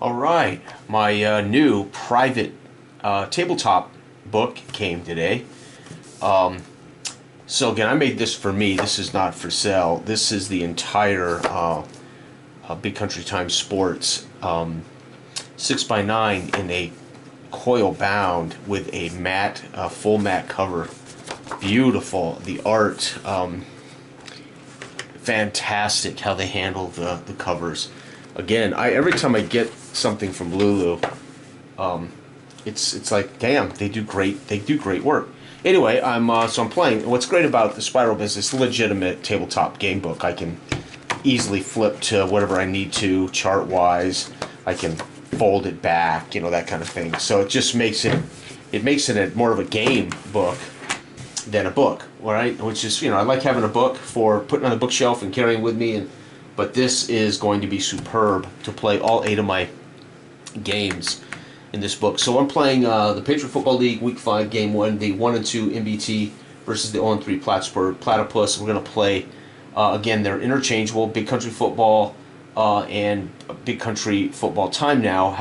All right, my new private tabletop book came today. So again, I made this for me. This is not for sale. This is the entire Big Country Times Sports 6x9 in a coil bound with a matte, full matte cover. Beautiful. The art, fantastic how they handle the covers. Again, every time I get something from Lulu, it's like, damn, they do great work. Anyway, I'm playing. What's great about the Spiral Business, legitimate tabletop game book. I can easily flip to whatever I need to, chart wise. I can fold it back, that kind of thing. So it just makes it more of a game book than a book, right? Which is, I like having a book for putting on the bookshelf and carrying with me, but this is going to be superb to play all 8 of my games in this book. So I'm playing the Patriot Football League Week 5 Game 1, the 1 and 2 MBT versus the 0 and 3 Plattsburgh Platypus. We're going to play, again, they're interchangeable. Big Country Football and Big Country Football Time Now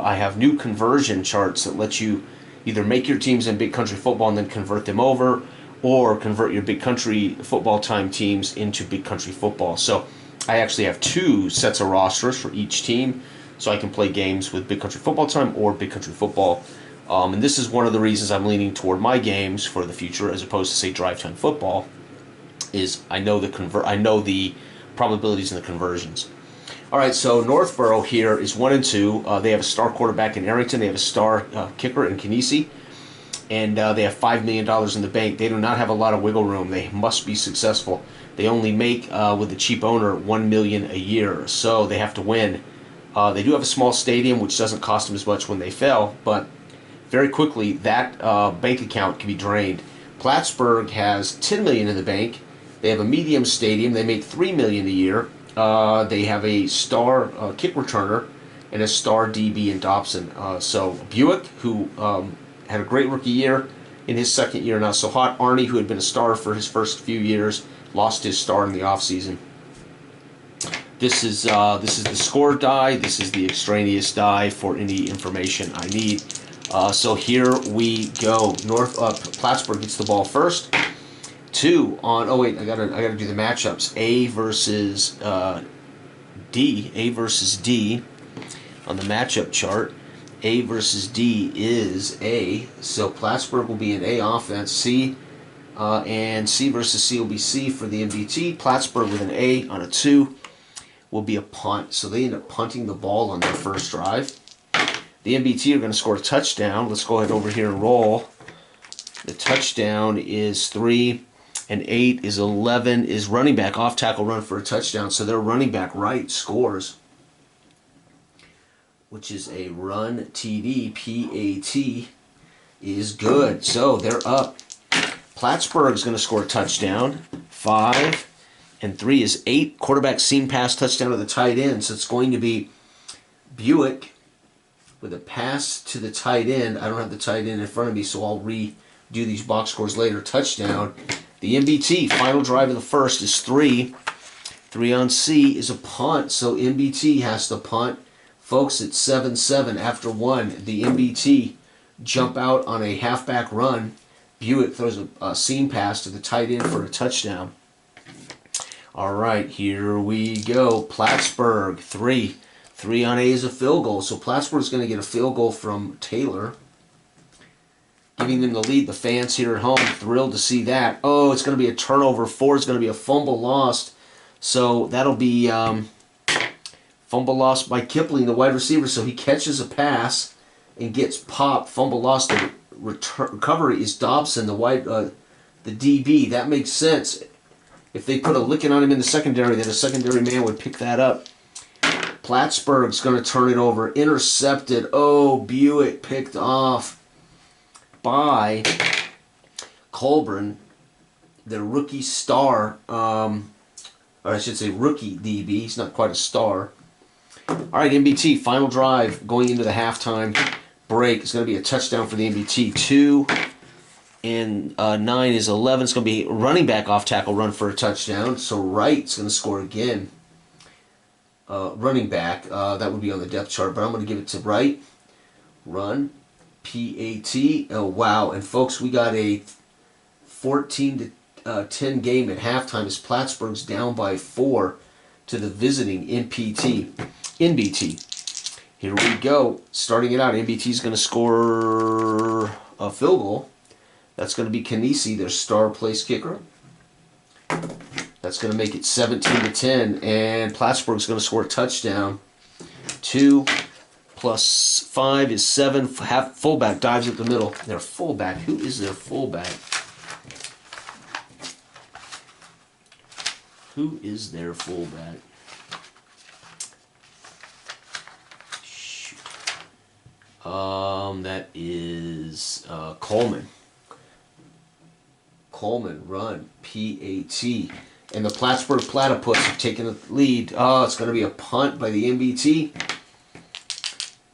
I have new conversion charts that let you either make your teams in Big Country Football and then convert them over, or convert your Big Country Football Time teams into Big Country Football. So I actually have 2 sets of rosters for each team, so I can play games with Big Country Football Time or Big Country Football. And this is one of the reasons I'm leaning toward my games for the future as opposed to, say, Drive Time Football, is I know the probabilities and the conversions. All right, so Northborough here is 1 and 2. They have a star quarterback in Arrington. They have a star kicker in Kinesi. And they have $5 million in the bank. They do not have a lot of wiggle room. They must be successful. They only make, with a cheap owner, $1 million a year. So they have to win. They do have a small stadium, which doesn't cost them as much when they fail. But very quickly, that bank account can be drained. Plattsburgh has $10 million in the bank. They have a medium stadium. They make $3 million a year. They have a star kick returner and a star DB in Dobson. So Buick, who had a great rookie year, in his second year not so hot. Arnie, who had been a star for his first few years, lost his star in the offseason. This is the score die. This is the extraneous die for any information I need. So here we go. Plattsburgh gets the ball first. 2 on. Oh wait, I gotta do the matchups. A versus D. A versus D on the matchup chart. A versus D is A. So Plattsburgh will be an A offense. C and C versus C will be C for the MBT. Plattsburgh with an A on a 2 will be a punt. So they end up punting the ball on their first drive. The MBT are going to score a touchdown. Let's go ahead over here and roll. The touchdown is 3. And 8 is 11 is running back off tackle run for a touchdown. So their running back right scores, which is a run TD. PAT is good. So they're up. Plattsburgh is going to score a touchdown. 5 and 3 is 8. Quarterback seam pass touchdown to the tight end. So it's going to be Buick with a pass to the tight end. I don't have the tight end in front of me, so I'll redo these box scores later. Touchdown. The MBT, final drive of the first is 3. 3 on C is a punt, so MBT has to punt. Folks, it's 7-7 after 1. The MBT jump out on a halfback run. Buick throws a seam pass to the tight end for a touchdown. All right, here we go. Plattsburgh, 3. 3 on A is a field goal, so Plattsburgh's going to get a field goal from Taylor, giving them the lead. The fans here at home thrilled to see that. Oh, it's going to be a turnover. 4 is going to be a fumble lost. So that'll be fumble lost by Kipling, the wide receiver. So he catches a pass and gets popped. Fumble lost. The recovery is Dobson, the DB. That makes sense. If they put a licking on him in the secondary, then a secondary man would pick that up. Plattsburgh's going to turn it over. Intercepted. Oh, Buick picked off by Colburn, the rookie star, or I should say rookie DB. He's not quite a star. All right, MBT, final drive going into the halftime break. It's going to be a touchdown for the MBT. 2 and 9 is 11. It's going to be running back off tackle run for a touchdown. So Wright's going to score again. running back. That would be on the depth chart, but I'm going to give it to right. Run. P-A-T. Oh, wow. And folks, we got a 14 to 10 game at halftime as Plattsburgh's down by 4 to the visiting NBT. Here we go. Starting it out, NBT's going to score a field goal. That's going to be Kanisi, their star place kicker. That's going to make it 17 to 10, and Plattsburgh's going to score a touchdown. 2 plus 5 is 7. Half fullback dives at the middle. Their fullback. Who is their fullback? Who is their fullback? Shoot. That is Coleman. Coleman, run. P-A-T. And the Plattsburgh Platypus have taken the lead. Oh, it's going to be a punt by the NBT.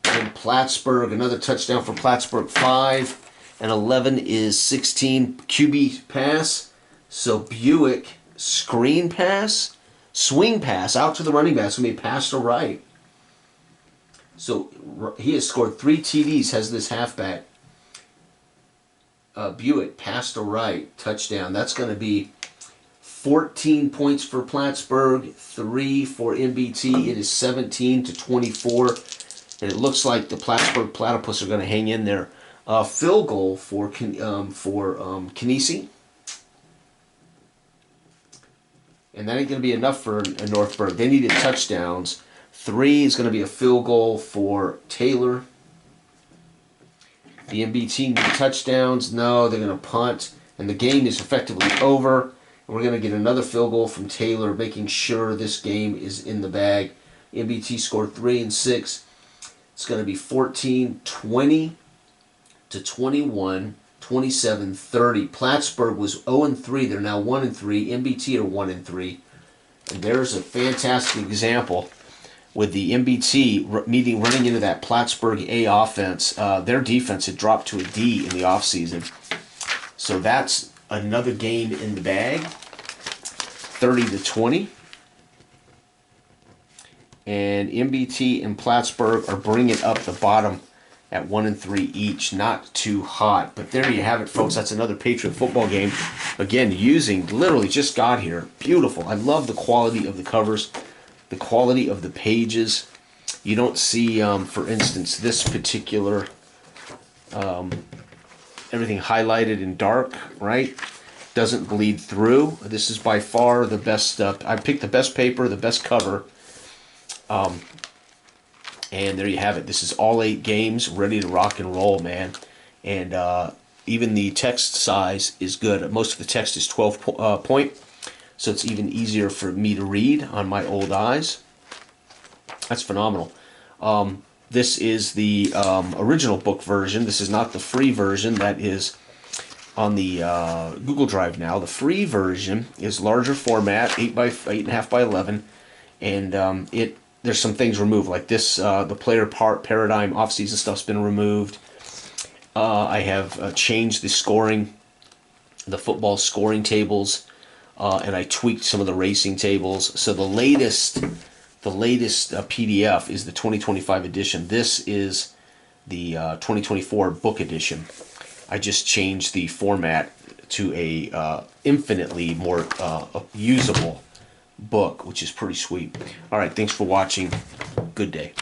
And Plattsburgh, another touchdown for Plattsburgh. 5 and 11 is 16 QB pass. So Buick, screen pass, swing pass out to the running back. It's going to be pass to right. So he has scored 3 TDs, has this halfback. Buick, pass to right, touchdown. That's going to be 14 points for Plattsburgh, 3 for NBT. It is 17 to 24. And it looks like the Plattsburgh Platypus are going to hang in there. Field goal for Kanisi. And that ain't going to be enough for Northburg. They needed touchdowns. 3 is going to be a field goal for Taylor. The NBT need touchdowns. No, they're going to punt. And the game is effectively over. And we're going to get another field goal from Taylor, making sure this game is in the bag. NBT scored 3 and 6. It's going to be 14-20 to 21, 27-30. Plattsburgh was 0-3. They're now 1-3. NBT are 1-3. And there's a fantastic example with the NBT running into that Plattsburgh A offense. Their defense had dropped to a D in the offseason. So that's another game in the bag. 30 to 20. And NBT and Plattsburgh are bringing up the bottom at 1-3 each. Not too hot. But there you have it, folks. That's another Patriot football game. Again, literally just got here. Beautiful. I love the quality of the covers, the quality of the pages. You don't see, for instance, this particular, everything highlighted in dark, right? Doesn't bleed through. This is by far the best. I picked the best paper, the best cover. And there you have it. This is all 8 games, ready to rock and roll, man. And even the text size is good. Most of the text is 12 point, so it's even easier for me to read on my old eyes. That's phenomenal. This is the original book version. This is not the free version that is on the Google Drive now. The free version is larger format, 8.5 by 11, and there's some things removed, like this, the player paradigm off-season stuff's been removed. I have changed the football scoring tables, and I tweaked some of the racing tables. So the latest PDF is the 2025 edition. This is the 2024 book edition. I just changed the format to a infinitely more usable book, which is pretty sweet. All right, thanks for watching. Good day.